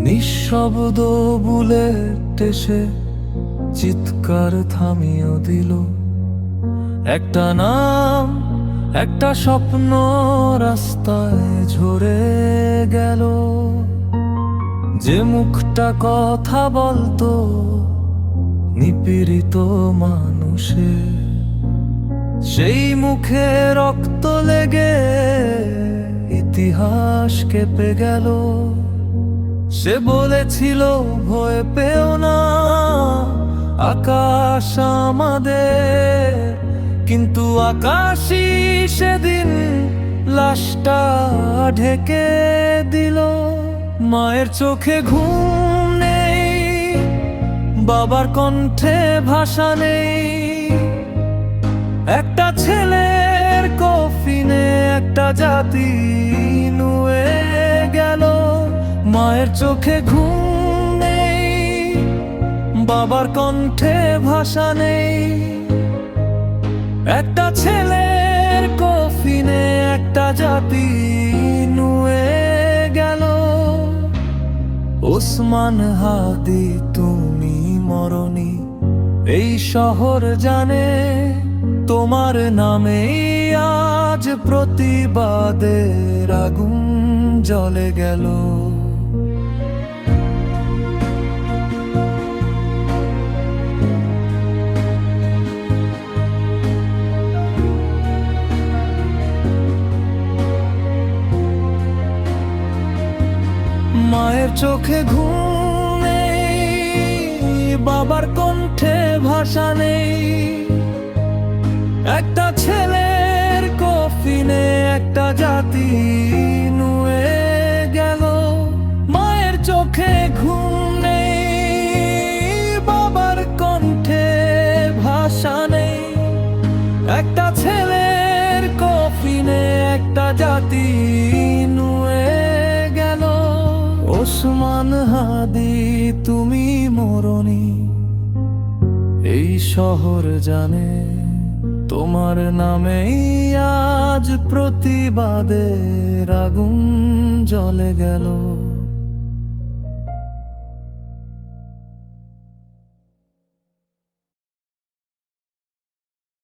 নিঃশব্দ বুলেট এসে চিৎকার থামিয়ে দিল। একটা নাম, একটা স্বপ্ন রাস্তায় ঝরে গেল। যে মুখটা কথা বলতো নিপীড়িত মানুষে, সেই মুখে রক্ত লেগে ইতিহাস কেঁপে গেল। সে বলেছিল ভয় পেও না, আকাশ আমাদের। কিন্তু আকাশই সেদিন লাশটা ঢেকে দিল। মায়ের চোখে ঘুম নেই, বাবার কণ্ঠে ভাষা নেই। একটা ছেলের কফিনে একটা জাতি নুয়ে গেল। মায়ের চোখে ঘুম নেই, বাবার কণ্ঠে ভাষা নেই। একটা ছেলের কফিনে একটা জাতি নুয়ে গেল। ওসমান হাদি তুমি মরনি, এই শহর জানে তোমার নামেই আজ প্রতিবাদের আগুন জ্বলে গেল। মায়ের চোখে ঘুম নেই, বাবার কণ্ঠে ভাষা নেই। একটা ছেলের কফিনে একটা জাতি নুয়ে গেল। মায়ের চোখে ঘুম নেই, বাবার কণ্ঠে ভাষা নেই। একটা ছেলের কফিনে একটা জাতি নুয়ে গেল। ওসমান হাদি তুমি মরনি, এই শহর জানে তোমার নামেই আজ প্রতিবাদের আগুন জ্বলে গেল।